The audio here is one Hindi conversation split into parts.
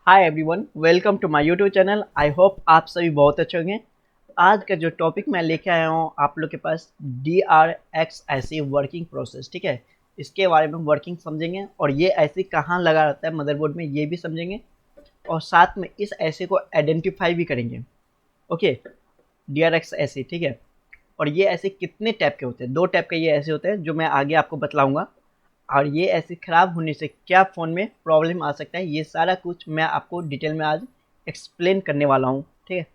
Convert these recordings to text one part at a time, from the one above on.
Hi everyone, welcome to my YouTube channel. I hope आप सभी बहुत अच्छे होंगे। आज का जो टॉपिक मैं लेके आया हूँ आप लोग के पास DRX वर्किंग प्रोसेस, ठीक है। इसके बारे में वर्किंग समझेंगे और ये ऐसी कहाँ लगा रहता है मदरबोर्ड में ये भी समझेंगे और साथ में इस ऐसे को आइडेंटिफाई भी करेंगे। ओके, DRX, ठीक है। और ये ऐसे कितने टाइप के होते हैं? 2 टाइप के ये ऐसे होते हैं जो मैं आगे आपको बतलाऊंगा। और ये ऐसे ख़राब होने से क्या फ़ोन में प्रॉब्लम आ सकता है, ये सारा कुछ मैं आपको डिटेल में आज एक्सप्लेन करने वाला हूँ, ठीक है।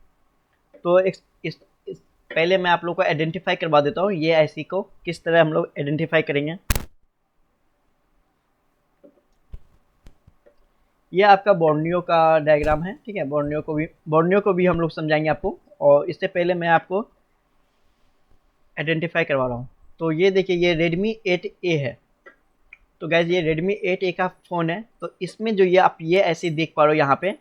तो इस पहले मैं आप लोग को आइडेंटिफाई करवा देता हूँ ये ऐसी को किस तरह हम लोग आइडेंटिफाई करेंगे। ये आपका बोर्नियो का डायग्राम है, ठीक है। बोर्नियो को भी हम लोग समझाएंगे आपको। और इससे पहले मैं आपको आइडेंटिफाई करवा रहा हूँ। तो ये देखिए, ये Redmi 8A है। तो गैस ये Redmi 8A का फ़ोन है। तो इसमें जो ये आप ये ऐसे देख पा रहे हो यहाँ पे,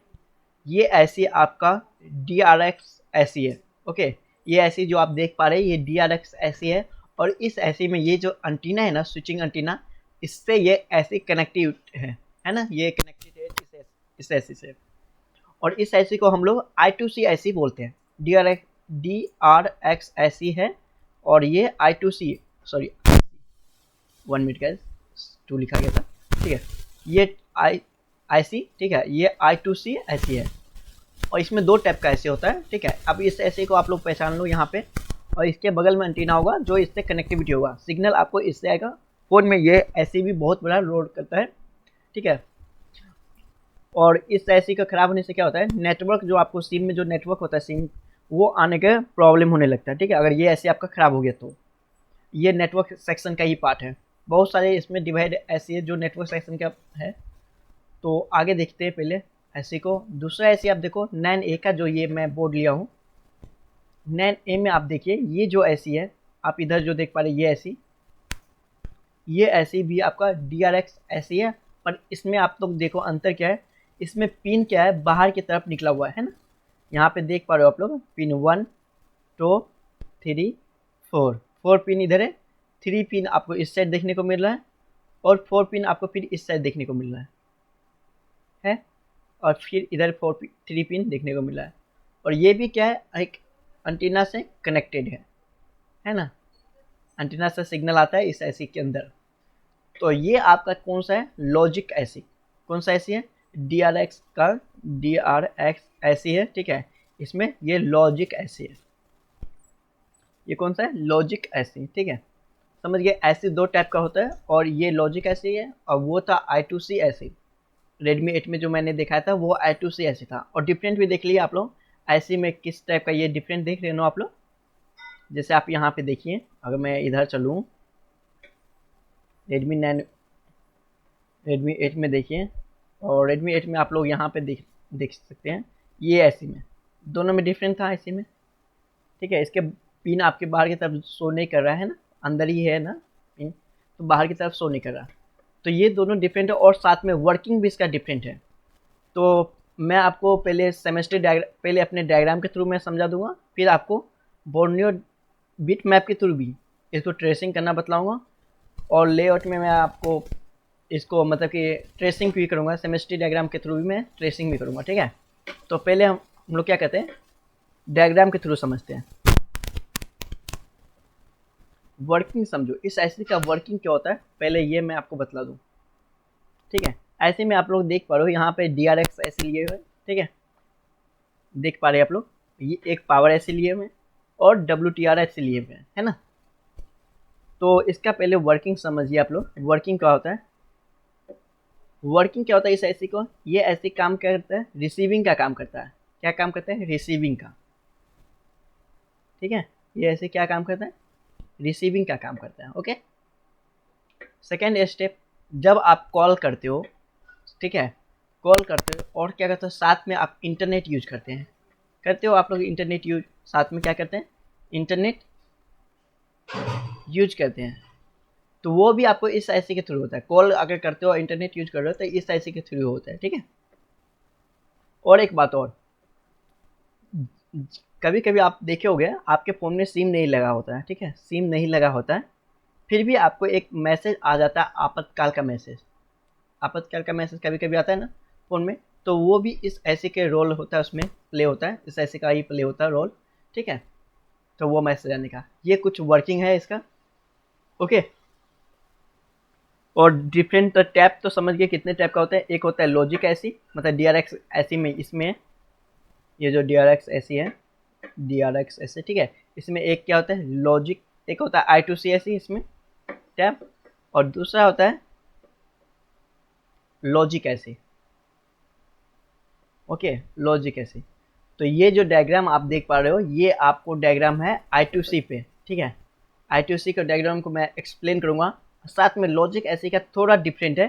ये ऐसी आपका DRX ऐसी है। ओके, ये ऐसी जो आप देख पा रहे हैं ये DRX ऐसी है। और इस ऐसी में ये जो एंटीना है ना, स्विचिंग एंटीना, इससे ये ऐसी कनेक्टिव है ना, ये कनेक्टेड है इस ऐसी से। और इस ऐसी को हम लोग I2C ऐसी बोलते हैं। DRX ऐसी है और ये I2C, सॉरी 1 मिनट गैस, 2 लिखा गया था, ठीक है। ये IC, ठीक है, ये I2C ऐसी है। और इसमें 2 टाइप का ऐसे होता है, ठीक है। अब इस ऐसे को आप लोग पहचान लो यहाँ पे। और इसके बगल में एंटीना होगा जो इससे कनेक्टिविटी होगा, सिग्नल आपको इससे आएगा। फ़ोन में ये ऐसे भी बहुत बड़ा लोड करता है, ठीक है। और इस ऐसी का ख़राब होने से क्या होता है, नेटवर्क जो आपको सिम में जो नेटवर्क होता है सिम, वो आने का प्रॉब्लम होने लगता है, ठीक है। अगर ये ऐसे आपका ख़राब हो गया तो ये नेटवर्क सेक्शन का ही पार्ट है। बहुत सारे इसमें डिवाइड ऐसी है जो नेटवर्क सेक्शन का है। तो आगे देखते हैं पहले ऐसी को। दूसरा ऐसी आप देखो नैन ए का, जो ये मैं बोर्ड लिया हूँ नैन ए में, आप देखिए ये जो ऐसी है, आप इधर जो देख पा रहे ये ऐसी भी आपका DRX ऐसी है। पर इसमें आप लोग देखो अंतर क्या है, इसमें पिन क्या है, बाहर की तरफ निकला हुआ है ना। यहाँ पे देख पा रहे हो आप लोग, पिन 1 2 3 4 पिन इधर है। 3 पिन आपको इस साइड देखने को मिल रहा है और 4 पिन आपको फिर इस साइड देखने को मिल रहा है। और फिर इधर 3 पिन देखने को मिला है। और ये भी क्या है, एक एंटीना से कनेक्टेड है ना। एंटीना से सिग्नल आता है इस ऐसी के अंदर। तो ये आपका कौन सा है, लॉजिक ऐसी। कौन सा ऐसी है, DRX ऐसी है, ठीक है। इसमें ये लॉजिक ऐसी है। ये कौन सा है, लॉजिक ऐसी, ठीक है। समझ गए, ऐसी 2 टाइप का होता है और ये लॉजिक ऐसी है और वो था I2C ऐसी। Redmi 8 में जो मैंने दिखाया था वो I2C ऐसी था। और डिफरेंट भी देख लिए आप लोग, ऐसी में किस टाइप का ये डिफरेंट देख रहे हो आप लोग। जैसे आप यहाँ पे देखिए, अगर मैं इधर चलूँ Redmi 8 में देखिए, और Redmi 8 में आप लोग यहाँ पे देख सकते हैं ये ऐसी में, दोनों में डिफरेंट था ऐसी में, ठीक है। इसके पिन आपके बाहर की तरफ शो नहीं कर रहा है ना, अंदर ही है ना पिन, तो बाहर की तरफ शो नहीं कर रहा। तो ये दोनों डिफरेंट है और साथ में वर्किंग भी इसका डिफरेंट है। तो मैं आपको पहले अपने डायग्राम के थ्रू मैं समझा दूंगा, फिर आपको बोर्नियो बिट मैप के थ्रू भी इसको ट्रेसिंग करना बतलाऊंगा। और लेआउट में मैं आपको इसको मतलब कि ट्रेसिंग भी करूँगा, सेमेस्ट्री डायग्राम के थ्रू भी मैं ट्रेसिंग भी करूँगा, ठीक है। तो पहले हम लोग क्या कहते हैं, डायग्राम के थ्रू समझते हैं। वर्किंग समझो, इस ऐसी का वर्किंग क्या होता है पहले ये मैं आपको बतला दूँ, ठीक है। ऐसे में आप लोग देख पा रहे हो यहाँ पे DRX ऐसे लिए हुए, ठीक है। देख पा रहे हैं आप लोग, ये एक पावर ऐसे लिए हुए और WTR ऐसे लिए हुए है ना। तो इसका पहले वर्किंग समझिए आप लोग, वर्किंग क्या होता है। वर्किंग क्या होता है इस ऐसी को, ये ऐसे काम करता है, रिसीविंग का काम करता है। क्या काम करता है, रिसीविंग का, ठीक है। ये ऐसे क्या काम करता है, रिसीविंग का काम करता है, ओके। सेकेंड स्टेप, जब आप कॉल करते हो, ठीक है, कॉल करते हो और क्या करते हो, साथ में आप इंटरनेट यूज करते हो आप लोग इंटरनेट यूज, साथ में क्या करते हैं, इंटरनेट यूज करते हैं। तो वो भी आपको इस ऐसी के थ्रू होता है। कॉल अगर करते हो इंटरनेट यूज कर रहे हो तो इस ऐसी के थ्रू होता है, ठीक है। और एक बात और, कभी कभी आप देखे होंगे आपके फ़ोन में सिम नहीं लगा होता है, ठीक है, सिम नहीं लगा होता है, फिर भी आपको एक मैसेज आ जाता है, आपातकाल का मैसेज। आपातकाल का मैसेज कभी कभी आता है ना फ़ोन में, तो वो भी इस ऐसे के रोल होता है, उसमें प्ले होता है, इस ऐसे का ही प्ले होता है रोल, ठीक है। तो वो मैसेज आने का ये कुछ वर्किंग है इसका, ओके। और डिफरेंट टैप तो समझ गए कितने टाइप का होता है। एक होता है लॉजिक ऐसी, मतलब DRX ऐसी में, इसमें ये जो DRX ऐसी है, DRX ऐसे, ठीक है। इसमें एक क्या होता है लॉजिक, एक होता है I2C ऐसी इसमें टैप, और दूसरा होता है लॉजिक ऐसी, ओके, लॉजिक ऐसी। तो ये जो डायग्राम आप देख पा रहे हो ये आपको डायग्राम है I2C पे, ठीक है। I2C का डायग्राम को मैं एक्सप्लेन करूँगा, साथ में लॉजिक ऐसी का थोड़ा डिफरेंट है।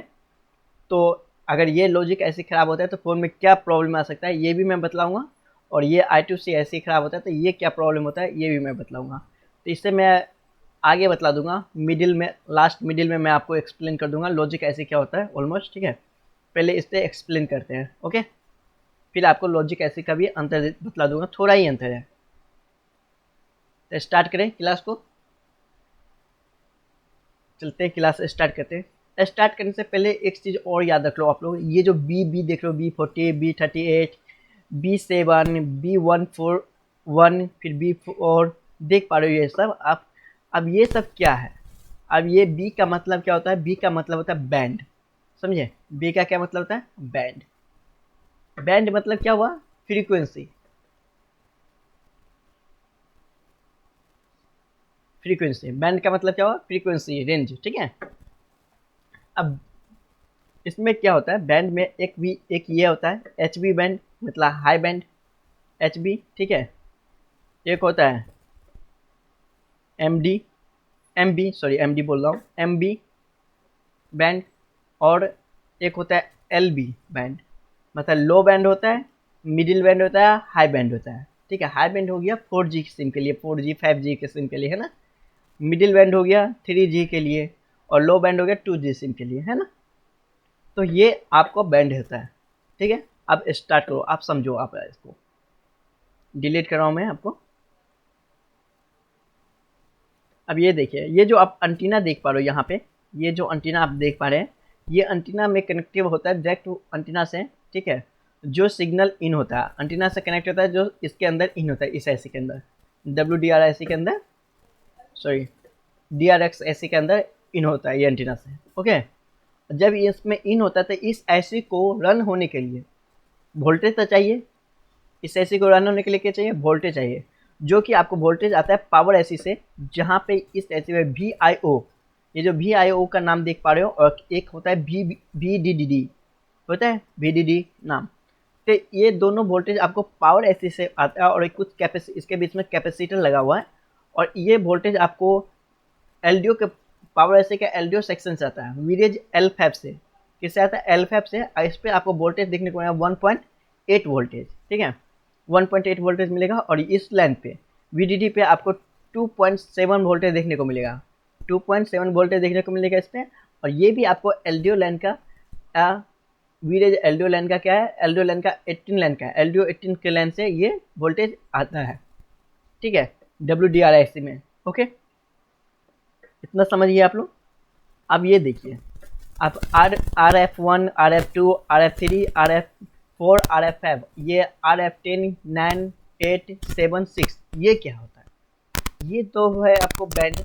तो अगर ये लॉजिक ऐसे ख़राब होता है तो फ़ोन में क्या प्रॉब्लम आ सकता है ये भी मैं बतलाऊँगा, और ये I2C ऐसे ख़राब होता है तो ये क्या प्रॉब्लम होता है ये भी मैं बतलाऊँगा। तो इससे मैं आगे बतला दूँगा, मिडिल में, लास्ट मिडिल में मैं आपको एक्सप्लेन कर दूँगा लॉजिक ऐसे क्या होता है ऑलमोस्ट, ठीक है। पहले इससे एक्सप्लेन करते हैं, ओके। फिर आपको लॉजिक ऐसे का भी अंतर बतला दूँगा, थोड़ा ही अंतर है। तो स्टार्ट करें क्लास को, चलते हैं क्लास स्टार्ट करते हैं। स्टार्ट करने से पहले एक चीज़ और याद रख लो आप लोग, ये जो बी देख लो, B40, B38, B7, B141, फिर B4 देख पा रहे हो ये सब आप। अब ये सब क्या है, अब ये बी का मतलब क्या होता है, बी का मतलब होता है बैंड, समझे। बी का क्या मतलब होता है बैंड, बैंड मतलब क्या हुआ फ्रीक्वेंसी, फ्रीक्वेंसी, बैंड का मतलब क्या हुआ फ्रीक्वेंसी रेंज, ठीक है। अब इसमें क्या होता है बैंड में एक ये होता है HB बैंड, मतलब हाई बैंड HB, ठीक है। एक होता है MD बोल रहा हूँ, MB बैंड, और एक होता है LB बैंड, मतलब लो बैंड होता है, मिडिल बैंड होता है, हाई बैंड होता है, ठीक है। हाई बैंड हो गया 4G सिम के लिए, 4G 5G के सिम के लिए, है ना। मिडिल बैंड हो गया 3G के लिए, और लो बैंड हो गया 2G सिम के लिए, है ना। तो ये आपको बैंड होता है, ठीक है। अब स्टार्ट करो, आप समझो, आप इसको डिलीट कर रहा हूँ मैं आपको। अब ये देखिए, ये जो आप अंटीना देख पा रहे हो यहाँ पे, ये जो अंटीना आप देख पा रहे हैं, ये अंटीना में कनेक्टिव होता है डायरेक्ट अंटीना से, ठीक है। जो सिग्नल इन होता है अंटीना से कनेक्ट होता है, जो इसके अंदर इन होता है, इस ऐसी के अंदर, WDRIC के अंदर, सॉरी DRX ऐसी के अंदर इन होता है ये एंटीना से, ओके। जब इसमें इन होता है तो इस ऐसी को रन होने के लिए वोल्टेज तो चाहिए, इस ऐसी को रन होने के लिए क्या चाहिए वोल्टेज चाहिए, जो कि आपको वोल्टेज आता है पावर ऐसी से, जहाँ पे इस ऐसी में VIO, ये जो VIO का नाम देख पा रहे हो, और एक होता है VDD होता है, VDD नाम। तो ये दोनों वोल्टेज आपको पावर ऐसी से आता है, और कुछ कैपेसिटी इसके बीच में कैपेसिटर लगा हुआ है, और ये वोल्टेज आपको LDO के पावर ऐसे का LDO सेक्शन से आता है, वीरेज L5 से, किससे आता है L5 से। इस पर आपको वोल्टेज देखने को मिलेगा 1.8 वोल्टेज, ठीक है, 1.8 वोल्टेज मिलेगा। और इस लाइन पे VDD पे आपको 2.7 वोल्टेज देखने को मिलेगा, 2.7 वोल्टेज देखने को मिलेगा इस पर। और ये भी आपको LDO लाइन का वीरेज LDO लाइन का क्या है, LDO लाइन का 18 लाइन का है, LDO 18 के लाइन से ये वोल्टेज आता है, ठीक है, WDRIC में, ओके। इतना समझिए आप लोग। अब ये देखिए, आप RF1, RF2, RF3, RF4, RF5, ये RF10, 9, 8, 7, 6, ये क्या होता है, ये तो है आपको बैंड,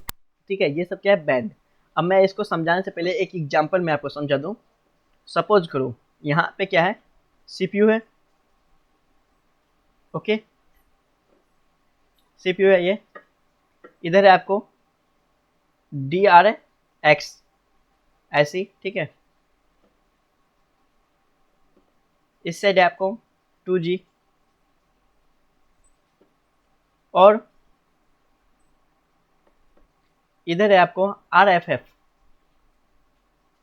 ठीक है। ये सब क्या है बैंड। अब मैं इसको समझाने से पहले एक एग्जांपल मैं आपको समझा दूं। सपोज करो यहाँ पे क्या है, CPU है, ओके, CPU है ये, इधर है आपको DRX ऐसी, ठीक है। इस साइड है आपको 2G, और इधर है आपको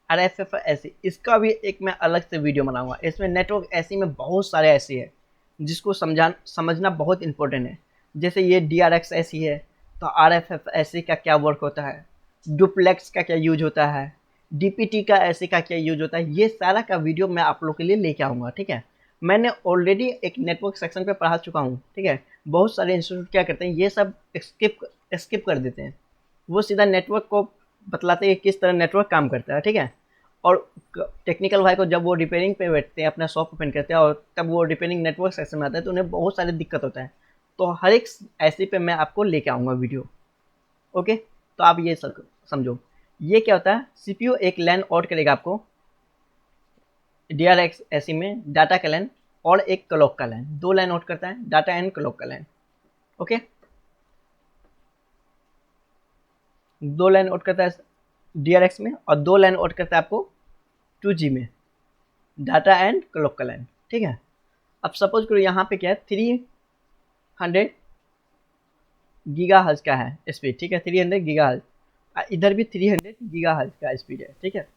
RFF ऐसी। इसका भी एक मैं अलग से वीडियो बनाऊंगा, इसमें नेटवर्क ऐसी में बहुत सारे ऐसी है जिसको समझना बहुत इंपॉर्टेंट है। जैसे ये DRX ऐसी है, तो RFF ऐसी का क्या वर्क होता है, डुप्लेक्स का क्या यूज होता है, DPT का ऐसे का क्या यूज होता है, ये सारा का वीडियो मैं आप लोग के लिए लेके आऊँगा, ठीक है। मैंने ऑलरेडी एक नेटवर्क सेक्शन पे पढ़ा चुका हूँ, ठीक है। बहुत सारे इंस्टीट्यूट क्या करते हैं, ये सब स्किप कर देते हैं, वो सीधा नेटवर्क को बतलाते हैं किस तरह नेटवर्क काम करता है, ठीक है। और टेक्निकल भाई को जब वो रिपेयरिंग पे बैठते हैं, अपना शॉप ओपन करते हैं और तब वो रिपेयरिंग नेटवर्क सेक्शन में आता है तो उन्हें बहुत सारी दिक्कत होता है। तो हर एक ऐसी पे मैं आपको लेके आऊँगा वीडियो। ओके, तो आप ये समझो। ये क्या होता है, सीपीयू एक लैन ऑड करेगा आपको DRX ऐसी में, डाटा का लैन और एक क्लॉक का लैन, 2 लाइन आउट करता है, डाटा एंड क्लॉक का लैन। ओके, 2 लाइन आउट करता है DRX में और 2 लाइन आउट करता है आपको 2G में, डाटा एंड क्लॉक का लैन। ठीक है, अब सपोज करो यहाँ पे क्या है, 300 गीगाहर्ट्ज का है स्पीड। ठीक है, 300 गीगाहर्ट्ज, इधर भी 300 गीगाहर्ट्ज का स्पीड है। ठीक है,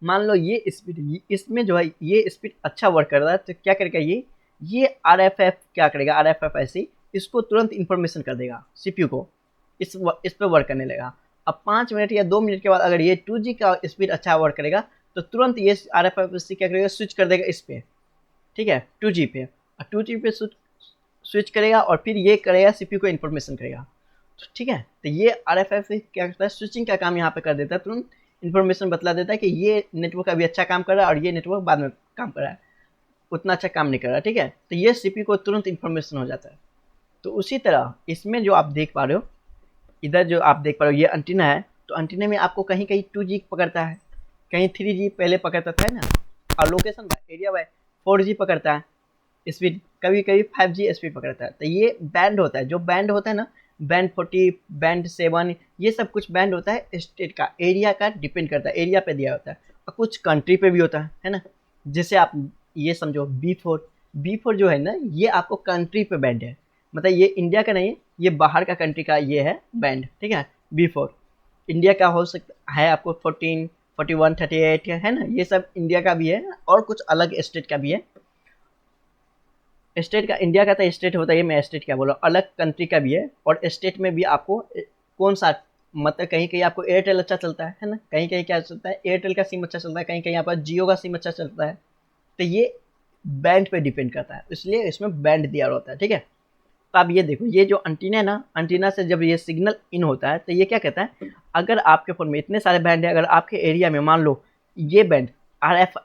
मान लो ये स्पीड, इसमें जो है ये स्पीड अच्छा वर्क कर रहा है, तो क्या करेगा ये RFF क्या करेगा, RFF ऐसी इसको तुरंत इन्फॉर्मेशन कर देगा सीपीयू को, इस पर वर्क करने लगा। अब 5 मिनट या 2 मिनट के बाद अगर ये 2G का स्पीड अच्छा वर्क करेगा तो तुरंत ये RFF क्या करेगा, स्विच कर देगा इस पे। ठीक है, 2G पे, और 2G पे स्विच करेगा और फिर ये करेगा सीपीयू को इन्फॉर्मेशन करेगा। तो ठीक है, तो ये RFF क्या करता है, स्विचिंग का काम यहाँ पे कर देता है, तुरंत इन्फॉर्मेशन बतला देता है कि ये नेटवर्क अभी अच्छा काम कर रहा है और ये नेटवर्क बाद में काम कर रहा है, उतना अच्छा काम नहीं कर रहा। ठीक है, तो ये सीपीयू को तुरंत इन्फॉर्मेशन हो जाता है। तो उसी तरह इसमें जो आप देख पा रहे हो, इधर जो आप देख पा रहे हो ये एंटीना है, तो एंटीना में आपको कहीं कहीं 2G पकड़ता है, कहीं 3G पहले पकड़ता था ना, और location by area bye 4G पकड़ता है स्पीड, कभी कभी 5G स्पीड पकड़ता है। तो ये बैंड होता है, जो बैंड होता है ना, बैंड 40, बैंड 7, ये सब कुछ बैंड होता है स्टेट का, एरिया का डिपेंड करता है, एरिया पे दिया होता है, और कुछ कंट्री पे भी होता है ना। जैसे आप ये समझो B4 जो है ना, ये आपको कंट्री पे बैंड है, मतलब ये इंडिया का नहीं है, ये बाहर का कंट्री का ये है बैंड। ठीक है, B4 इंडिया का हो सकता है, आपको 14, 41, 38 है ना, ये सब इंडिया का भी है और कुछ अलग स्टेट का भी है। स्टेट का, इंडिया का तो स्टेट होता है, ये मैं स्टेट क्या बोला, अलग कंट्री का भी है। और स्टेट में भी आपको कौन सा, मतलब कहीं कहीं आपको एयरटेल अच्छा चलता है ना, कहीं कहीं क्या चलता है, एयरटेल का सिम अच्छा चलता है, कहीं कहीं यहाँ पर जियो का सिम अच्छा चलता है। तो ये बैंड पे डिपेंड करता है, इसलिए इसमें बैंड दिया होता है। ठीक है, तो आप ये देखो, ये जो एंटीना है ना, एंटीना से जब ये सिग्नल इन होता है तो ये क्या कहता है, अगर आपके फ़ोन में इतने सारे बैंड है, अगर आपके एरिया में मान लो ये बैंड RF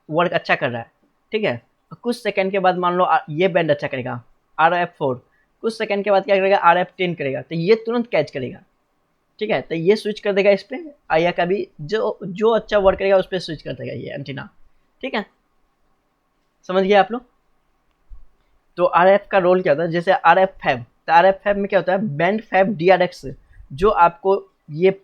वर्क अच्छा कर रहा है, ठीक है, कुछ सेकंड के बाद मान लो ये बैंड अच्छा करेगा RF4, कुछ सेकंड के बाद क्या करेगा RF10 करेगा, तो ये तुरंत कैच करेगा। ठीक है, तो ये स्विच कर देगा इस पर, या कभी जो अच्छा वर्क करेगा उस पर स्विच कर देगा ये एंटीना। ठीक है, समझ गए आप लोग। तो RF का रोल क्या होता है, जैसे RF फैब, तो RF फैब में क्या होता है, बैंड फैब DRX, जो आपको ये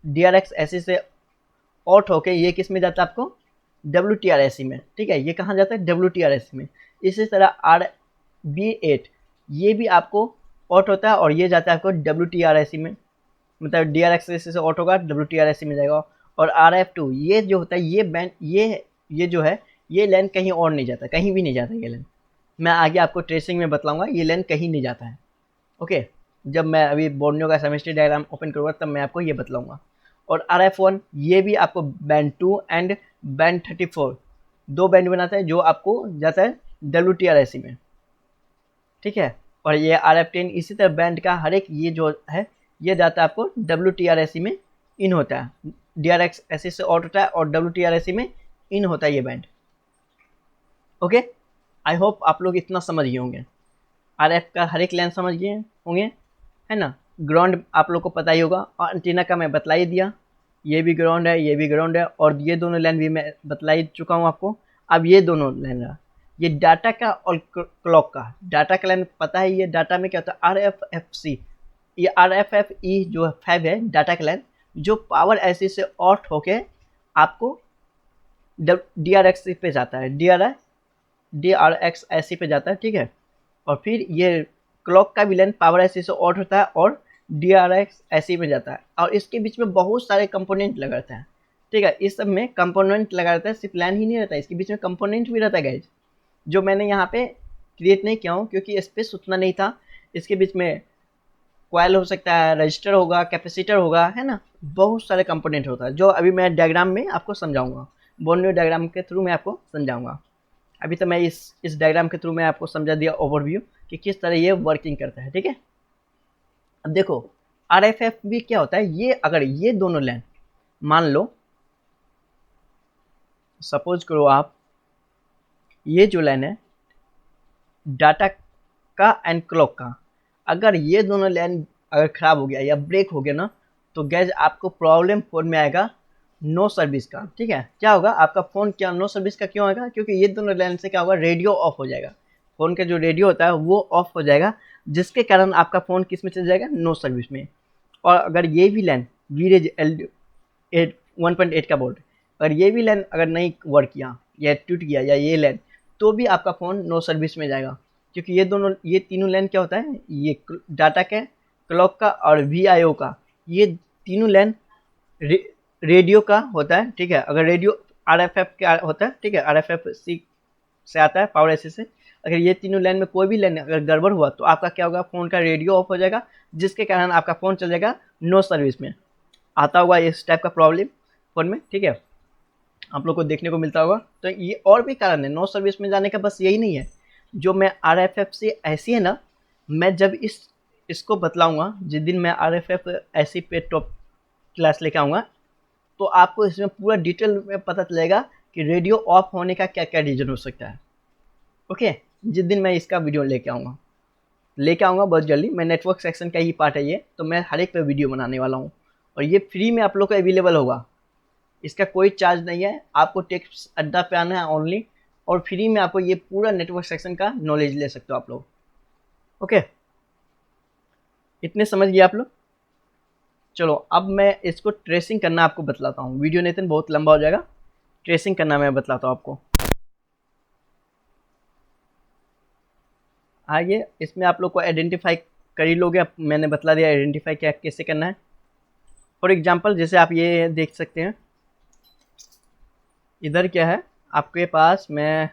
DRX ऐसे से आउट होके ये किस में जाता है आपको WTRSC में। ठीक है, ये कहाँ जाता है WTRSC में। इसी तरह RB8 ये भी आपको आउट होता है और ये जाता है आपको WTRSC में, मतलब DRX से आउट होगा WTRSC में जाएगा। और RF2 ये जो होता है, ये बैंड ये जो है ये लाइन कहीं और नहीं जाता, कहीं भी नहीं जाता ये लाइन, मैं आगे आपको ट्रेसिंग में बतलाऊंगा, ये लाइन कहीं नहीं जाता है। ओके, जब मैं अभी बोर्नियो का सेमेस्ट्री डायग्राम ओपन करूँगा तब मैं आपको ये बतलाऊंगा। और RF1 ये भी आपको बैंड 2 एंड बैंड 34 2 बैंड बनाता है, जो आपको जाता है WTRSC में। ठीक है, और ये RF10 इसी तरह बैंड का हर एक ये जो है ये जाता है आपको WTRSC में इन होता है, DRX ऐसे से आउट होता है और WTRSC में इन होता है ये बैंड। ओके, आई होप आप लोग इतना समझ गए होंगे, RF का हर एक लाइन समझ गए होंगे, है ना। ग्राउंड आप लोग को पता ही होगा, और एंटीना का मैं बतला ही दिया, ये भी ग्राउंड है, ये भी ग्राउंड है, और ये दोनों लाइन भी मैं बतला ही चुका हूँ आपको। अब ये दोनों लाइन रहा, ये डाटा का और क्लॉक का। डाटा का लाइन पता है, ये डाटा में क्या होता है RFFC, ये RFFE जो 5 है डाटा का लाइन, जो पावर ऐसी से आउट होके आपको DRX पे जाता है, DRX ऐसी पे जाता है। ठीक है, और फिर ये क्लॉक का भी लाइन पावर ऐसी से आउट होता है और DRX ऐसी में जाता है, और इसके बीच में बहुत सारे कंपोनेंट लगा रहता है। ठीक है, इस सब में कंपोनेंट लगा रहता है, सिर्फ लाइन ही नहीं रहता है, इसके बीच में कंपोनेंट भी रहता है गाइज, जो मैंने यहाँ पे क्रिएट नहीं किया हूँ क्योंकि स्पेस उतना नहीं था। इसके बीच में कॉइल हो सकता है, रजिस्टर होगा, कैपेसिटर होगा, है ना, बहुत सारे कंपोनेंट होता है, जो अभी मैं डायग्राम में आपको समझाऊंगा, बोर्नियो डायग्राम के थ्रू मैं आपको समझाऊंगा। अभी तो मैं इस डायग्राम के थ्रू मैं आपको समझा दिया ओवरव्यू कि किस तरह ये वर्किंग करता है। ठीक है, अब देखो RFF भी क्या होता है, ये अगर ये दोनों लाइन मान लो सपोज करो आप, ये जो लाइन है डाटा का एंड क्लॉक का, अगर ये दोनों लाइन अगर ख़राब हो गया या ब्रेक हो गया ना, तो गैस आपको प्रॉब्लम फ़ोन में आएगा नो सर्विस का। ठीक है, क्या होगा आपका फ़ोन, क्या नो सर्विस का क्यों आएगा? क्योंकि ये दोनों लाइन से क्या होगा, रेडियो ऑफ हो जाएगा, फ़ोन का जो रेडियो होता है वो ऑफ हो जाएगा, जिसके कारण आपका फ़ोन किस में चल जाएगा, नो सर्विस में। और अगर ये भी लाइन वीरेज एल 1.8 का बोल्ट, अगर ये भी लाइन अगर नहीं वर्क किया या टूट गया या ये लाइन, तो भी आपका फ़ोन नो सर्विस में जाएगा। क्योंकि ये तीनों लाइन क्या होता है, ये डाटा का, क्लॉक का और VIO का, ये तीनों लाइन रेडियो का होता है। ठीक है, अगर रेडियो RFF का होता है, ठीक है, RFFC से आता है, पावर ऐसी से। अगर ये तीनों लाइन में कोई भी लाइन अगर गड़बड़ हुआ तो आपका क्या होगा, फ़ोन का रेडियो ऑफ हो जाएगा, जिसके कारण आपका फ़ोन चल जाएगा नो सर्विस में। आता होगा इस टाइप का प्रॉब्लम फ़ोन में, ठीक है, आप लोग को देखने को मिलता होगा। तो ये और भी कारण है नो सर्विस में जाने का, बस यही नहीं है। जो मैं RFFC ऐसी है ना, मैं जब इसको बतलाऊँगा, जिस दिन मैं RFF ऐसी पे टॉप क्लास लेके आऊँगा, तो आपको इसमें पूरा डिटेल में पता चलेगा कि रेडियो ऑफ होने का क्या क्या रीज़न हो सकता है। ओके, जिस दिन मैं इसका वीडियो लेके आऊँगा बहुत जल्दी। मैं नेटवर्क सेक्शन का ही पार्ट है ये, तो मैं हर एक पे वीडियो बनाने वाला हूँ, और ये फ्री में आप लोग को अवेलेबल होगा, इसका कोई चार्ज नहीं है। आपको टेक्स्ट अड्डा पे आना है ओनली, और फ्री में आपको ये पूरा नेटवर्क सेक्शन का नॉलेज ले सकते हो आप लोग। ओके, इतने समझ गए आप लोग? चलो अब मैं इसको ट्रेसिंग करना आपको बतलाता हूँ। वीडियो नहीं तो बहुत लंबा हो जाएगा, ट्रेसिंग करना मैं बतलाता हूँ आपको। आइए, इसमें आप लोग को आइडेंटिफाई कर ही लोगे, मैंने बतला दिया आइडेंटिफाई क्या कैसे करना है। फॉर एग्जांपल जैसे आप ये देख सकते हैं, इधर क्या है आपके पास, मैं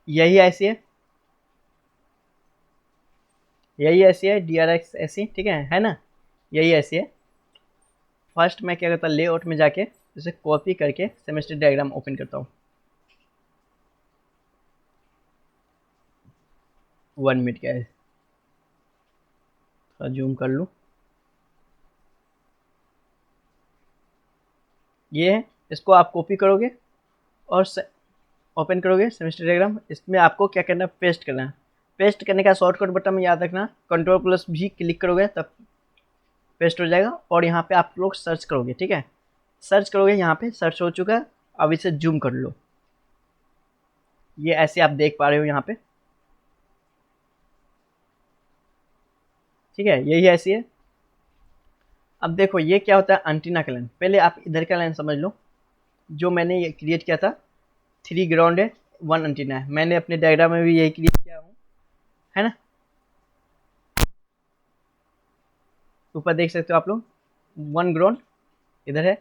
यही ऐसी है, यही ऐसी है DRX ऐसी, ठीक है ना, यही ऐसी है। फर्स्ट मैं क्या करता, लेआउट में जाके इसे कॉपी करके सेमेस्टर डायग्राम ओपन करता हूँ। 1 मिनट क्या है, थोड़ा जूम कर लूँ। ये है, इसको आप कॉपी करोगे और ओपन करोगे सेमेस्टर डायग्राम। इसमें आपको क्या करना है, पेस्ट करना है। पेस्ट करने का शॉर्टकट बटन में याद रखना, Ctrl+V क्लिक करोगे तब पेस्ट हो जाएगा। और यहाँ पे आप लोग सर्च करोगे, ठीक है, सर्च करोगे, यहाँ पे सर्च हो चुका है। अब इसे जूम कर लो, ये ऐसे आप देख पा रहे हो यहाँ पे, ठीक है, यही ऐसी है। अब देखो ये क्या होता है, एंटीना का लाइन। पहले आप इधर का लाइन समझ लो, जो मैंने ये क्रिएट किया था, 3 ग्राउंड है, 1 एंटीना है। मैंने अपने डायग्राम में भी यही क्रिएट किया हूँ, है ना। ऊपर देख सकते हो आप लोग, 1 ग्राउंड इधर है,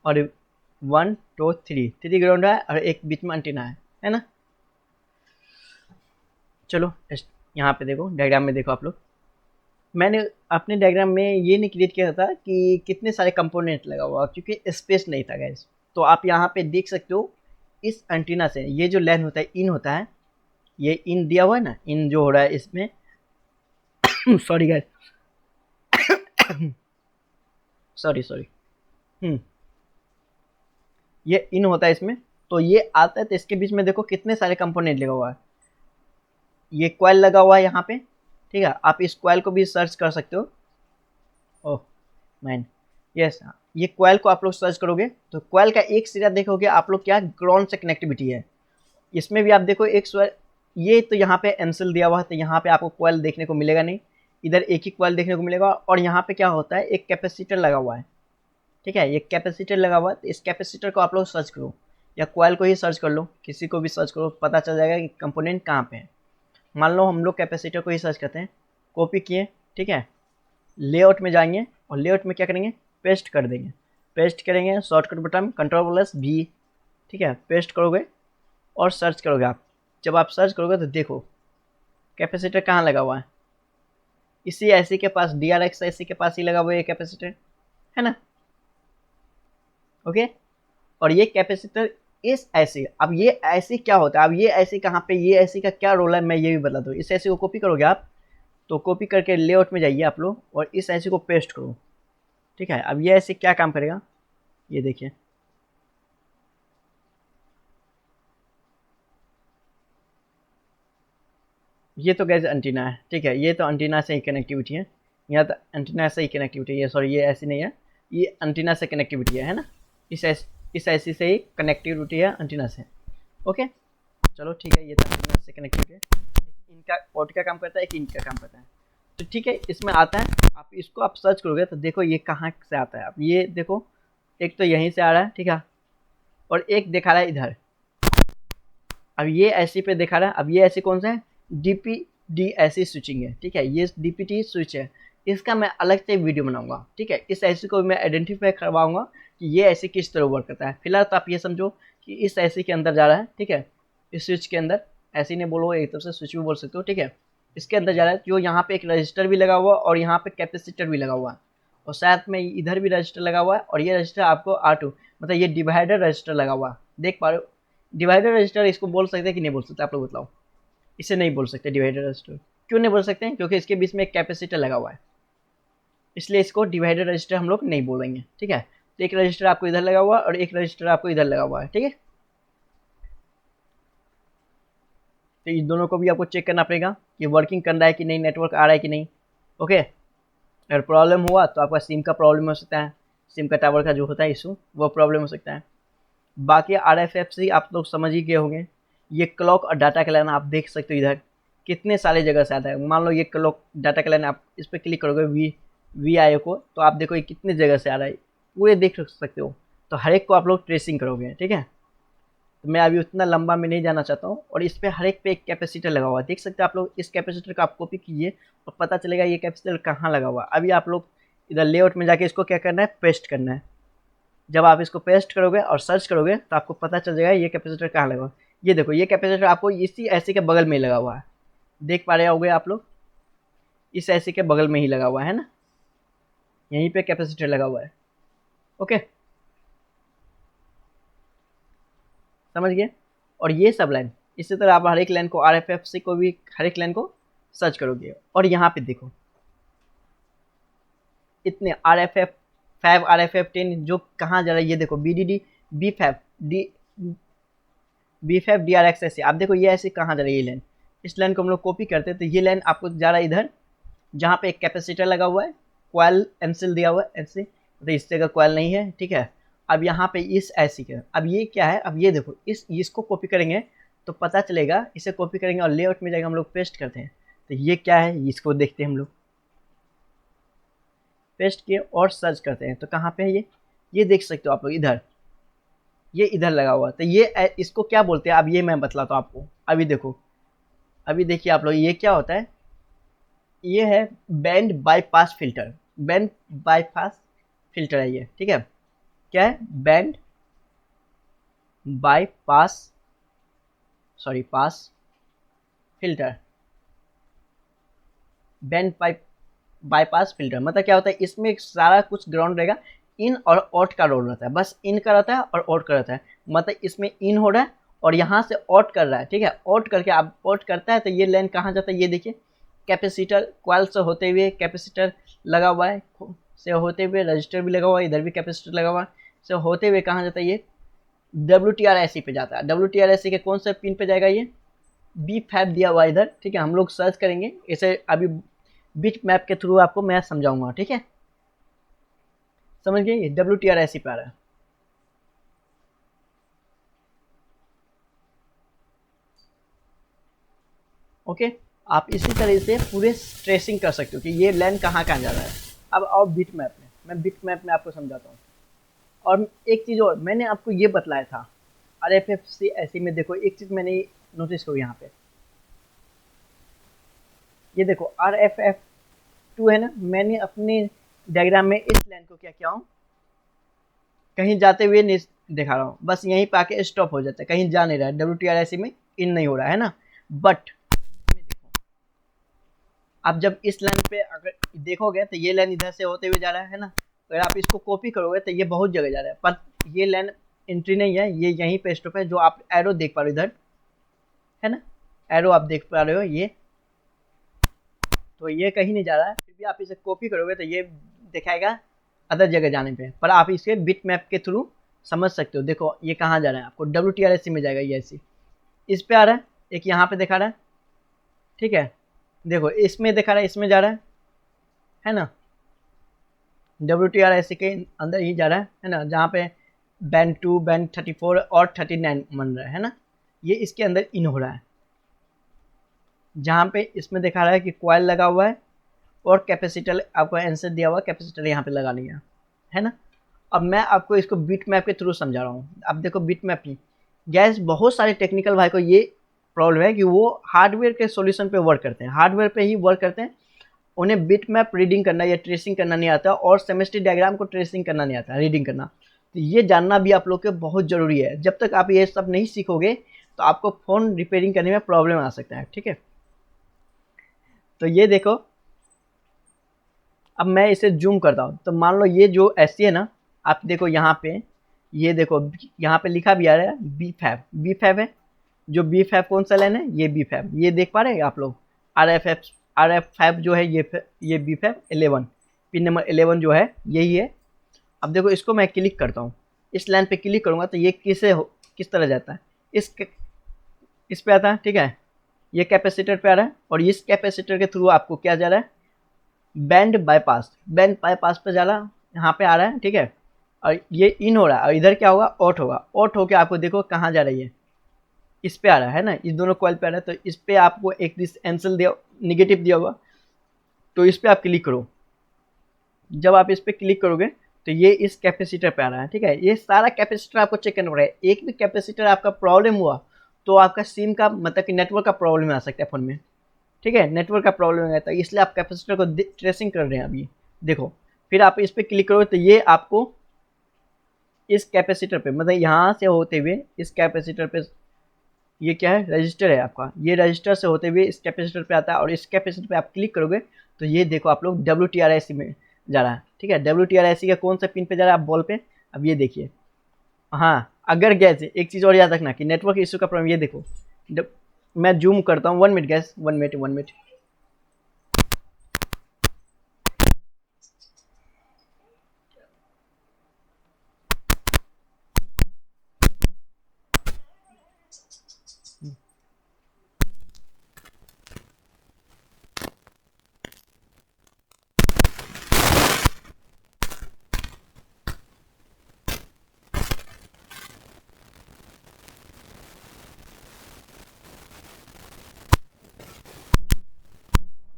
और 1 2 3 ग्राउंड है, और एक बीच में एंटीना है ना। चलो यहाँ पे देखो, डायग्राम में देखो आप लोग, मैंने अपने डायग्राम में ये नहीं क्रिएट किया था कि कितने सारे कंपोनेंट लगा हुआ, क्योंकि स्पेस नहीं था गाइस। तो आप यहाँ पे देख सकते हो, इस एंटीना से ये जो लाइन होता है, इन होता है, ये इन दिया हुआ है ना, इन जो हो रहा है इसमें सॉरी गाइस, सॉरी, ये इन होता है इसमें। तो ये आता है, तो इसके बीच में देखो कितने सारे कंपोनेंट लगा हुआ है। ये कॉइल लगा हुआ है यहाँ पे, ठीक है, आप इस कॉइल को भी सर्च कर सकते हो। ओह मैन, यस, ये कॉइल को आप लोग सर्च करोगे तो कॉइल का एक सिरा देखोगे आप लोग, क्या ग्राउंड से कनेक्टिविटी है। इसमें भी आप देखो एक ये तो यहाँ पे एनसेल दिया हुआ है, तो यहाँ पे आपको कॉइल देखने को मिलेगा नहीं, इधर एक ही कॉइल देखने को मिलेगा। और यहाँ पे क्या होता है, एक कैपेसिटर लगा हुआ है, ठीक है, ये कैपेसिटर लगा हुआ है। तो इस कैपेसिटर को आप लोग सर्च करो, या कॉइल को ही सर्च कर लो, किसी को भी सर्च करो, पता चल जाएगा कि कंपोनेंट कहाँ पे है। मान लो हम लोग कैपेसिटर को ही सर्च करते हैं, कॉपी किए, ठीक है, लेआउट में जाएंगे, और लेआउट में क्या करेंगे, पेस्ट कर देंगे। पेस्ट करेंगे, शॉर्टकट बटन Ctrl+V, ठीक है, पेस्ट करोगे और सर्च करोगे आप। जब आप सर्च करोगे तो देखो कैपेसिटर कहाँ लगा हुआ है, इसी ऐसी के पास, DRX ऐसी के पास ही लगा हुआ है ये कैपेसिटर, है ना। ओके, और ये कैपेसिटर इस ऐसी, अब ये ऐसी क्या होता है, अब ये ऐसी कहाँ पे, ये ऐसी का क्या रोल है मैं ये भी बता दूँ। इस ऐसी को कॉपी करोगे आप, तो कॉपी करके लेआउट में जाइए आप लोग और इस ऐसी को पेस्ट करो, ठीक है। अब ये ऐसी क्या काम करेगा, ये देखिए, ये तो गैस एंटीना है, ठीक है, ये तो एंटीना से ही कनेक्टिविटी है, यहाँ तो एंटीना से ही कनेक्टिविटी है, सॉरी ये ऐसी नहीं है, ये एंटीना से कनेक्टिविटी है ना, इस ऐसी से ही कनेक्टिविटी है एंटीना से। ओके चलो ठीक है, ये तो एंटीना से कनेक्टिविटी है, इनका पोर्ट का काम करता है, एक इनका काम करता है। तो ठीक है, इसमें आता है, आप इसको आप सर्च करोगे तो देखो ये कहाँ से आता है। अब ये देखो, एक तो यहीं से आ रहा है, ठीक है, और एक दिखा रहा है इधर। अब ये ऐसी पे दिखा रहा है, अब ये ऐसी कौन सा है, DPD ऐसी स्विचिंग है, ठीक है, ये DPD स्विच है, इसका मैं अलग से वीडियो बनाऊंगा, ठीक है। इस ऐसी को मैं आइडेंटिफाई करवाऊंगा कि ये ऐसी किस तरह वर्क करता है। फिलहाल तो आप ये समझो कि इस ऐसी के अंदर जा रहा है, ठीक है, इस स्विच के अंदर, ऐसे नहीं बोलो, एक तरफ से स्विच भी बोल सकते हो, ठीक है, इसके अंदर जा रहा है, जो यहाँ पे एक रजिस्टर भी लगा हुआ है और यहाँ पे कैपेसिटर भी लगा हुआ है, और साथ में इधर भी रजिस्टर लगा हुआ है, और ये रजिस्टर आपको R2 मतलब ये डिवाइडर रजिस्टर लगा हुआ है, देख पा रहे हो। डिवाइडर रजिस्टर इसको बोल सकते हैं कि नहीं बोल सकते, आप लोग बताओ। इसे नहीं बोल सकते डिवाइडर रजिस्टर, क्यों नहीं बोल सकते हैं, क्योंकि इसके बीच में एक कैपेसिटर लगा हुआ है, इसलिए इसको डिवाइडर रजिस्टर हम लोग नहीं बोलेंगे, ठीक है। तो एक रजिस्टर आपको इधर लगा हुआ है और एक रजिस्टर आपको इधर लगा हुआ है, ठीक है। तो इन दोनों को भी आपको चेक करना पड़ेगा कि वर्किंग कर रहा है कि नहीं, नेटवर्क आ रहा है कि नहीं। ओके, अगर प्रॉब्लम हुआ तो आपका सिम का प्रॉब्लम हो सकता है, सिम का टावर का जो होता है इशू, वो प्रॉब्लम हो सकता है। बाकी RFFC आप लोग समझ ही गए होंगे। ये क्लॉक और डाटा का लाइन आप देख सकते हो, इधर कितने सारे जगह से आता है। मान लो ये क्लॉक डाटा का लाइन, आप इस पर क्लिक करोगे VIO को, तो आप देखो ये कितने जगह से आ रहा है, पूरे देख सकते हो। तो हर एक को आप लोग ट्रेसिंग करोगे, ठीक है। तो मैं अभी उतना लंबा में नहीं जाना चाहता हूँ। और इस पर हर एक पे एक कैपेसिटर लगा हुआ है, देख सकते हो आप लोग। इस कैपेसिटर का आप कॉपी कीजिए और पता चलेगा ये कैपेसिटर कहाँ लगा हुआ है। अभी आप लोग इधर लेआउट में जाके इसको क्या करना है, पेस्ट करना है। जब आप इसको पेस्ट करोगे और सर्च करोगे तो आपको पता चल जाएगा ये कैपेसिटर कहाँ लगा हुआ है। ये देखो, ये कैपेसिटर आपको इसी ऐसी के बगल में ही लगा हुआ है, देख पा रहे होगे आप लोग, इस ऐसी के बगल में ही लगा हुआ है ना, यहीं पे कैपेसिटर लगा हुआ है। ओके, समझ गए। और ये सब लाइन, इसी तरह आप हर एक लाइन को, RFFC को भी हर एक लाइन को सर्च करोगे। और यहाँ पे देखो इतने RFF5 RFF10 जो कहाँ जा रहा है, ये देखो BDD B5 DRX ऐसे, आप देखो ये ऐसे कहाँ जा रही है ये लाइन। इस लाइन को हम लोग कॉपी करते हैं तो ये लाइन आपको जा रहा है इधर, जहाँ पे एक कैपेसिटर लगा हुआ है, कॉइल एमसिल दिया हुआ है ऐसे, तो इस जगह कॉइल नहीं है, ठीक है। अब यहाँ पे इस ऐसी का, अब ये क्या है, अब ये देखो, इसको कॉपी करेंगे तो पता चलेगा, इसे कॉपी करेंगे और लेआउट में जाएगा हम लोग पेस्ट करते हैं, तो ये क्या है, इसको देखते हैं हम लोग, पेस्ट किए और सर्च करते हैं तो कहाँ पे है ये देख सकते हो आप लोग, इधर, ये इधर लगा हुआ है। तो ये इसको क्या बोलते हैं, अब ये मैं बतलाता हूँ आपको। अभी देखो, अभी देखिए आप लोग, ये क्या होता है, ये है band bypass filter, band bypass filter है ये, ठीक है। क्या है, band bypass, sorry pass filter, band bypass filter मतलब क्या होता है, इसमें सारा कुछ ग्राउंड रहेगा, इन और आउट का रोल रहता है, बस इन का रहता है और आउट का रहता है। मतलब इसमें इन हो रहा है और यहाँ से आउट कर रहा है, ठीक है। आउट करके आप आउट करता है तो ये लाइन कहाँ जाता है, ये देखिए, कैपेसिटर कॉइल से होते हुए कैपेसिटर लगा हुआ है, से होते हुए रजिस्टर भी लगा हुआ है, इधर भी कैपेसिटर लगा हुआ है, से होते हुए कहाँ जाता है, ये WTRIC पे जाता है। WTRIC के कौन से पिन पे जाएगा, ये B5 दिया हुआ है इधर, ठीक है। हम लोग सर्च करेंगे इसे, अभी बिट मैप के थ्रू आपको मैं समझाऊंगा, ठीक है। समझ गए, ये WTRIC पे आ रहा है। ओके, आप इसी तरह से पूरे ट्रेसिंग कर सकते हो कि ये लाइन कहाँ कहाँ जा रहा है। अब आओ बिट मैप में, मैं बिट मैप में आपको समझाता हूँ। और एक चीज़ और मैंने आपको ये बतलाया था, RFFC ऐसे में देखो, एक चीज़ मैंने नोटिस करो यहाँ पे, ये देखो RFF2 है ना, मैंने अपने डायग्राम में इस लाइन को क्या किया हूँ, कहीं जाते हुए नहीं दिखा रहा हूँ, बस यहीं पे आके स्टॉप हो जाता है, कहीं जा नहीं रहा है, WTRIC में इन नहीं हो रहा है ना। बट आप जब इस लाइन पे अगर देखोगे तो ये लाइन इधर से होते हुए जा रहा है ना, अगर आप इसको कॉपी करोगे तो ये बहुत जगह जा रहा है, पर ये लाइन एंट्री नहीं है, ये यहीं पे स्टॉप है। जो आप एरो देख पा रहे हो इधर, है ना, एरो आप देख पा रहे हो ये, तो ये कहीं नहीं जा रहा है। फिर भी आप इसे कॉपी करोगे तो ये दिखाएगा अदर जगह जाने पे, पर आप इसे बिट मैप के थ्रू समझ सकते हो। देखो ये कहाँ जा रहा है, आपको WTRSC में जाएगा ये ऐसी, इस पे आ रहा है, एक यहाँ पे दिखा रहा है, ठीक है, देखो इसमें दिखा रहा है, इसमें जा रहा है ना, WTRSC के अंदर ही जा रहा है ना, जहाँ पे बैंड 2, बैंड 34 और 39 बन रहा है ना, ये इसके अंदर इन हो रहा है। जहाँ पे इसमें दिखा रहा है कि कॉइल लगा हुआ है और कैपेसिटर आपको आंसर दिया हुआ, कैपेसिटर यहाँ पे लगा लिया है ना। अब मैं आपको इसको बिट मैप के थ्रू समझा रहा हूँ। अब देखो बिट मैपिंग, गैस बहुत सारे टेक्निकल भाई को ये प्रॉब्लम है कि वो हार्डवेयर के सॉल्यूशन पे वर्क करते हैं, हार्डवेयर पे ही वर्क करते हैं, उन्हें बिट मैप रीडिंग करना या ट्रेसिंग करना नहीं आता, और सेमेस्ट्री डायग्राम को ट्रेसिंग करना नहीं आता, रीडिंग करना। तो ये जानना भी आप लोग के बहुत ज़रूरी है। जब तक आप ये सब नहीं सीखोगे तो आपको फ़ोन रिपेयरिंग करने में प्रॉब्लम आ सकता है, ठीक है। तो ये देखो, अब मैं इसे जूम करता हूँ, तो मान लो ये जो ऐसी है ना, आप देखो यहाँ पे, ये देखो यहाँ पे लिखा भी आ रहा है बी फैब है। जो बी फैब कौन सा लाइन है, ये बी फैब, ये देख पा रहे हैं आप लोग। RF5 जो है ये बी फैब 11, पिन नंबर 11 जो है यही है। अब देखो इसको मैं क्लिक करता हूँ, इस लाइन पे क्लिक करूँगा तो ये किस तरह जाता है, इस पे आता है, ठीक है, ये कैपेसिटर पे आ रहा है, और इस कैपेसिटर के थ्रू आपको क्या जा रहा है, बैंड बाईपास पे जा रहा है, यहाँ पे आ रहा है, ठीक है, और ये इन हो रहा है, और इधर क्या होगा, आउट होगा। आउट होके आपको देखो कहाँ जा रही है, इस पे आ रहा है ना, इस दोनों कॉइल पे आ रहा है। तो इस पे आपको एक आंसर दिया, निगेटिव दिया होगा, तो इस पे आप क्लिक करो। जब आप इस पे क्लिक करोगे तो ये इस कैपेसिटर पे आ रहा है, ठीक है। ये सारा कैपेसिटर आपको चेक करना पड़ेगा। एक भी कैपेसिटर आपका प्रॉब्लम हुआ तो आपका सिम का मतलब कि नेटवर्क का प्रॉब्लम आ सकता है फ़ोन में, ठीक है, नेटवर्क का प्रॉब्लम आता है, इसलिए आप कैपेसिटर को ट्रेसिंग कर रहे हैं अभी। देखो फिर आप इस पर क्लिक करोगे तो ये आपको इस कैपेसिटर पे, मतलब यहाँ से होते हुए इस कैपेसिटर पे, ये क्या है, रजिस्टर है आपका, ये रजिस्टर से होते हुए इस कैपेसिटर पे आता है, और इस कैपेसिटर पे आप क्लिक करोगे तो ये देखो आप लोग WTRSC में जा रहा है, ठीक है। WTRSC का कौन सा पिन पे जा रहा है, आप बॉल पे, अब ये देखिए। हाँ, अगर गैस एक चीज़ और याद रखना कि नेटवर्क इशू का प्रॉब्लम, ये देखो मैं जूम करता हूँ, 1 minute gas, 1 minute.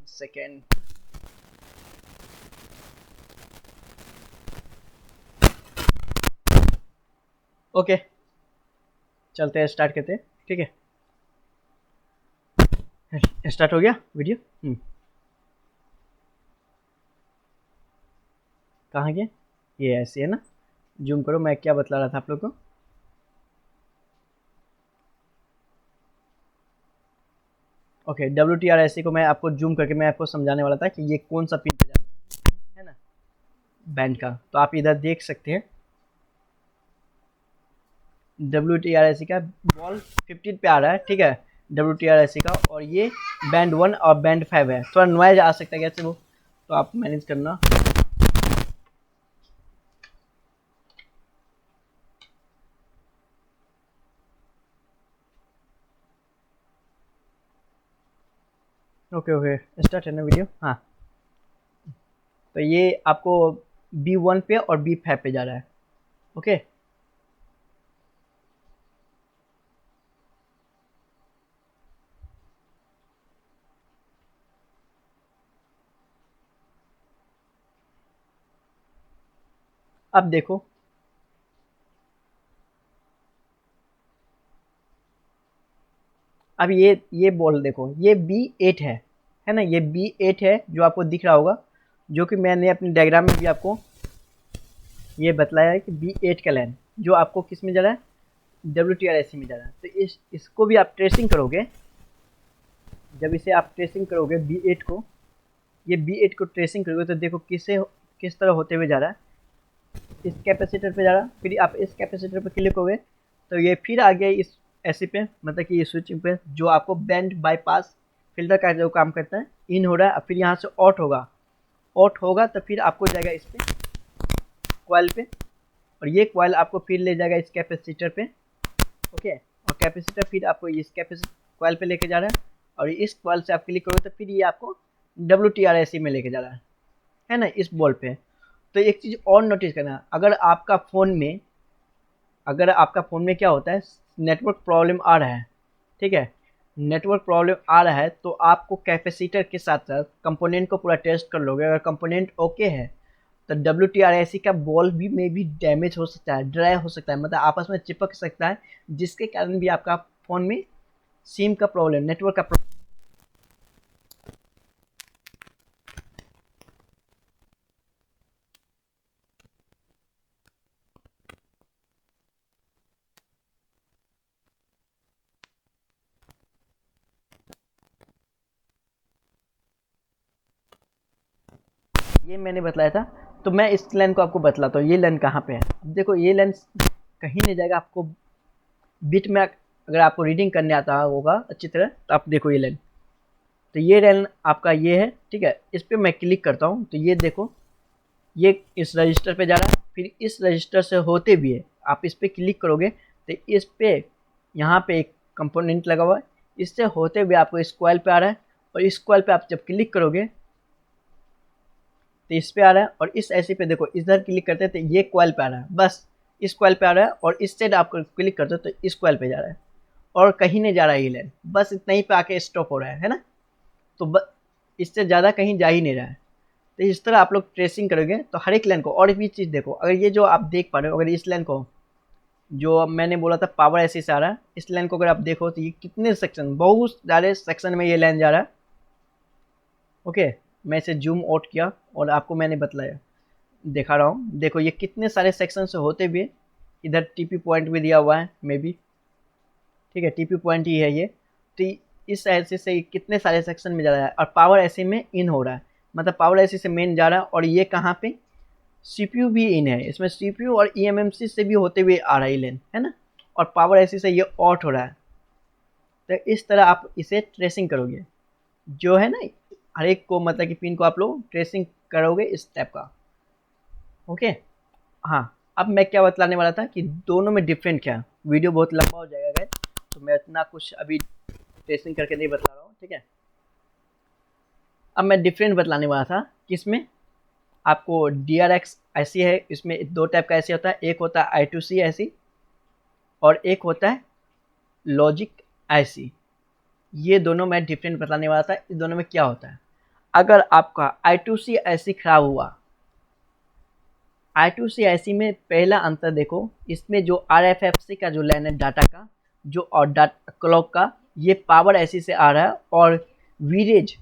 Second, okay, चलते हैं, स्टार्ट करते हैं, ठीक है। स्टार्ट हो गया वीडियो। कहाँ गया, ये ऐसे है ना, जूम करो, मैं क्या बतला रहा था आप लोग को। ओके, WTRSC को मैं आपको जूम करके मैं आपको समझाने वाला था कि ये कौन सा पिन पे जा रहा है ना, बैंड का। तो आप इधर देख सकते हैं WTRSC का बॉल 15 पे आ रहा है, ठीक है, WTRSC का, और ये बैंड 1 और बैंड 5 है। थोड़ा नॉइज आ सकता है कैसे वो, तो आप मैनेज करना। ओके, स्टार्ट है ना वीडियो, हाँ। तो ये आपको B1 पे और B5 पे जा रहा है, ओके। अब देखो, अब ये बॉल देखो, ये B8 है ना, ये B8 है जो आपको दिख रहा होगा, जो कि मैंने अपने डायग्राम में भी आपको ये बतलाया है कि B8 का लाइन जो आपको किस में जा रहा है, WTRSC में जा रहा है। तो इसको भी आप ट्रेसिंग करोगे, जब इसे आप ट्रेसिंग करोगे B8 को, ये B8 को ट्रेसिंग करोगे तो देखो किस तरह होते हुए जा रहा है। इस कैपेसिटर पे जा रहा, फिर आप इस कैपेसिटर पे क्लिक हो गए तो ये फिर आ गया इस ऐसी पे, मतलब कि ये स्विचिंग पे जो आपको बैंड बाईपास फिल्टर का जो काम करता है, इन हो रहा है, फिर यहाँ से आउट होगा तो फिर आपको जाएगा इस पे कॉइल पे, और ये कॉइल आपको फिर ले जाएगा इस कैपेसिटर पे। ओके, और कैपेसिटर फिर आपको इस कैपेसिटर कॉइल पे लेके जा रहा है, और इस कॉइल से आप क्लिक करोगे तो फिर ये आपको WTRSC में लेके जा रहा है ना, इस बॉल पे। तो एक चीज़ और नोटिस करना, अगर आपका फ़ोन में क्या होता है, नेटवर्क प्रॉब्लम आ रहा है, ठीक है, नेटवर्क प्रॉब्लम आ रहा है तो आपको कैपेसिटर के साथ साथ कंपोनेंट को पूरा टेस्ट कर लोगे। अगर कंपोनेंट ओके है तो WTRSC का बॉल भी में भी डैमेज हो सकता है, ड्राई हो सकता है, मतलब आपस में चिपक सकता है, जिसके कारण भी आपका फ़ोन में सिम का प्रॉब्लम, नेटवर्क का प्रॉब्लम। ये मैंने बतलाया था, तो मैं इस लाइन को आपको बतलाता हूँ, ये लाइन कहाँ पे है। अब देखो ये लाइन कहीं नहीं जाएगा, आपको बिट में अगर आपको रीडिंग करने आता होगा अच्छी तरह तो आप देखो ये लाइन, तो ये लाइन आपका ये है, ठीक है। इस पर मैं क्लिक करता हूँ तो ये देखो ये इस रजिस्टर पे जा रहा है, फिर इस रजिस्टर से होते हुए आप इस पर क्लिक करोगे तो इस पे यहाँ पे एक कंपोनेंट लगा हुआ है, इससे होते हुए आपको इस कॉइल पे आ रहा है, और इस कॉइल पे आप जब क्लिक करोगे तो इस पे आ रहा है, और इस ऐसे पे देखो इधर क्लिक करते हैं तो ये कॉइल पे आ रहा है, बस इस कॉइल पे आ रहा है, और इस साइड आप क्लिक करते हो तो इस कॉइल पे जा रहा है, और कहीं नहीं जा रहा है ये लाइन, बस इतना ही पे आके स्टॉप हो रहा है ना। तो इससे ज़्यादा कहीं जा ही नहीं रहा है। तो इस तरह आप लोग ट्रेसिंग करोगे तो हर एक लाइन को। और भी चीज़ देखो, अगर ये जो आप देख पा रहे हो, अगर इस लाइन को जो मैंने बोला था पावर ऐसे से आ रहा है, इस लाइन को अगर आप देखो तो ये कितने सेक्शन, बहुत सारे सेक्शन में ये लाइन जा रहा है। ओके, मैं इसे जूम आउट किया और आपको मैंने बतलाया, दिखा रहा हूँ, देखो ये कितने सारे सेक्शन से होते हुए इधर TP पॉइंट भी दिया हुआ है मे बी, ठीक है, TP पॉइंट ही है ये। तो इस ऐसे से कितने सारे सेक्शन में जा रहा है, और पावर ऐसे में इन हो रहा है, मतलब पावर ऐसे से मेन जा रहा है, और ये कहाँ पे CPU भी इन है, इसमें CPU और eMMC से भी होते हुए आ रहा है लेन, है ना, और पावर ऐसे से ये आउट हो रहा है। तो इस तरह आप इसे ट्रेसिंग करोगे, जो है ना, हर एक को मतलब कि पिन को आप लोग ट्रेसिंग करोगे इस टाइप का। ओके, हाँ, अब मैं क्या बतलाने वाला था कि दोनों में डिफरेंट क्या है। वीडियो बहुत लंबा हो जाएगा गाइस, तो मैं इतना कुछ अभी ट्रेसिंग करके नहीं बतला रहा हूँ, ठीक है। अब मैं डिफरेंट बतलाने वाला था कि इसमें आपको DRX ऐसी है, इसमें दो टाइप का ऐसी होता है, एक होता है I2C ऐसी, और एक होता है लॉजिक IC। ये दोनों मैं डिफरेंट बताने वाला था, इस दोनों में क्या होता है। अगर आपका I2C IC खराब हुआ, I2C IC में पहला अंतर देखो, इसमें जो RFFC का जो लाइन है डाटा का, जो और डाटा क्लॉक का, ये पावर IC से आ रहा है, और वीरेज,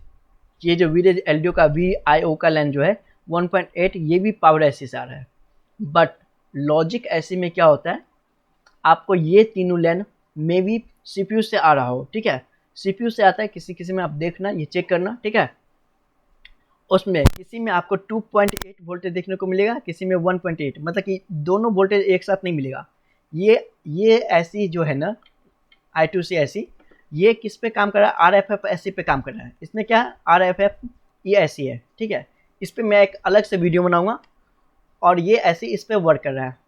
ये जो वीरेज LDO का VIO का लाइन जो है 1.8, ये भी पावर IC से आ रहा है। बट लॉजिक IC में क्या होता है, आपको ये तीनों लाइन में भी CPU से आ रहा हो, ठीक है, CPU से आता है, किसी किसी में आप देखना, ये चेक करना, ठीक है। उसमें किसी में आपको 2.8 वोल्टेज देखने को मिलेगा, किसी में 1.8, मतलब कि दोनों वोल्टेज एक साथ नहीं मिलेगा। ये ऐसी जो है ना I2C ऐसी, ये किस पे काम कर रहा है, RFFSC पे काम कर रहा है। इसमें क्या है, RFF ये ऐसी है, ठीक है, इस पर मैं एक अलग से वीडियो बनाऊंगा, और ये ऐसी इस पर वर्क कर रहा है।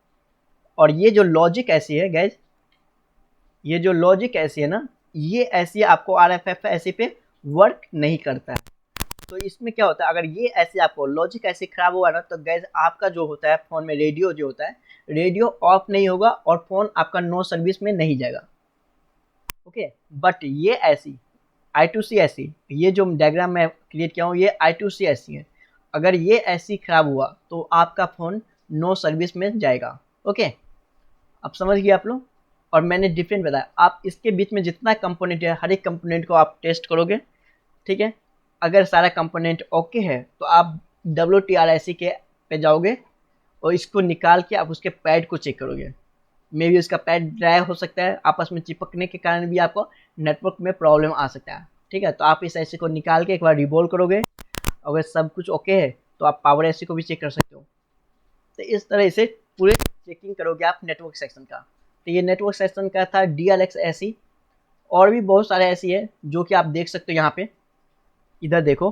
और ये जो लॉजिक ऐसी है गैस, ये जो लॉजिक ऐसी है ना, ये ऐसी आपको RFFSC पे वर्क नहीं करता है। तो इसमें क्या होता है, अगर ये ऐसे आपको लॉजिक ऐसे खराब हुआ ना, तो गैस आपका जो होता है फ़ोन में रेडियो जो होता है, रेडियो ऑफ नहीं होगा, और फ़ोन आपका नो सर्विस में नहीं जाएगा। ओके, बट ये ऐसी I2C ऐसी, ये जो डायग्राम मैं क्रिएट किया हूँ, ये I2C ऐसी है। अगर ये ऐसी खराब हुआ तो आपका फ़ोन नो सर्विस में जाएगा। ओके, अब समझ गए आप लोग। और मैंने डिफरेंट बताया, आप इसके बीच में जितना कंपोनेंट है, हर एक कंपोनेंट को आप टेस्ट करोगे, ठीक है। अगर सारा कंपोनेंट ओके है तो आप WTRSC के पे जाओगे, और इसको निकाल के आप उसके पैड को चेक करोगे। मे बी उसका पैड ड्राई हो सकता है, आपस में चिपकने के कारण भी आपको नेटवर्क में प्रॉब्लम आ सकता है, ठीक है। तो आप इस ऐसे को निकाल के एक बार रिवॉल्व करोगे, अगर सब कुछ ओके है तो आप पावर ऐसी को भी चेक कर सकते हो। तो इस तरह इसे पूरे चेकिंग करोगे आप नेटवर्क सेक्शन का। तो ये नेटवर्क सेक्शन का था DLX ऐसी, और भी बहुत सारे ऐसी है जो कि आप देख सकते हो यहाँ पे। इधर देखो